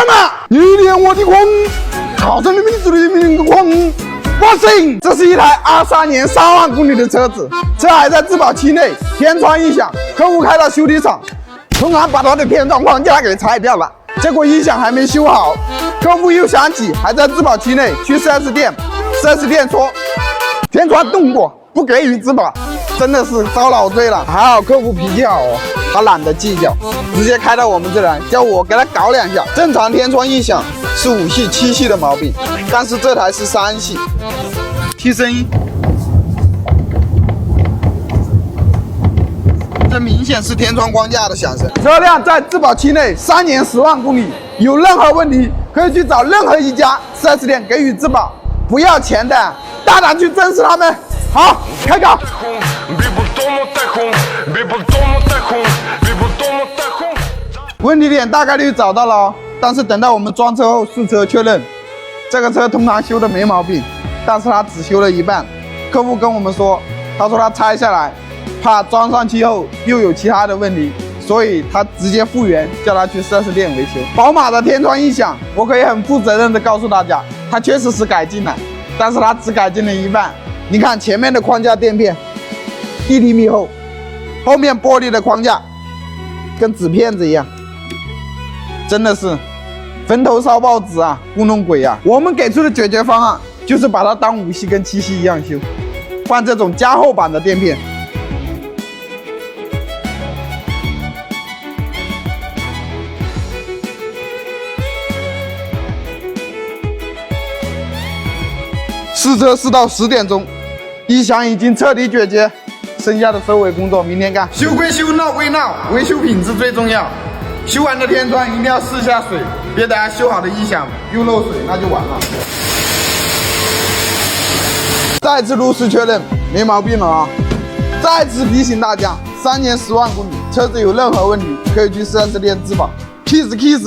干嘛？你连我的光，考上了民族的民的光。哇塞，这是一台23年3万公里的车子，车还在质保期内，天窗异响，客户开到修理厂，同行把他的天窗框架给拆掉了，结果音响还没修好，客户又想起还在质保期内，去 4S 店，4S 店说天窗动过，不给予质保，真的是遭老罪了。还好客户脾气好哦，他懒得计较，直接开到我们这来，叫我给他搞2下。正常天窗异响是5系、7系的毛病，但是这台是3系。听声音，这明显是天窗框架的响声。车辆在质保期内3年10万公里，有任何问题可以去找任何一家 4S 店给予质保，不要钱的，大胆去正视他们。好，开搞。问题点大概率找到了哦，但是等到我们装车后试车确认，这个车同行修的没毛病，但是他只修了一半。客户跟我们说，他说他拆下来，怕装上去后又有其他的问题，所以他直接复原，叫他去 4S 店维修。宝马的天窗异响，我可以很负责任的告诉大家，它确实是改进了，但是它只改进了一半。你看前面的框架垫片1厘米厚，后面玻璃的框架跟纸片子一样，真的是坟头烧报纸啊，糊弄鬼啊！我们给出的解决方案就是把它当5系跟7系一样修，换这种加厚版的垫片。试车试到10点钟，异响已经彻底解决，剩下的收尾工作明天干。修归修，闹归闹，维修品质最重要。修完的天窗一定要试下水，别等下修好的异响又漏水，那就完了。再次如实确认，没毛病了啊！再次提醒大家，3年10万公里，车子有任何问题可以去4S店质保。kiss kiss。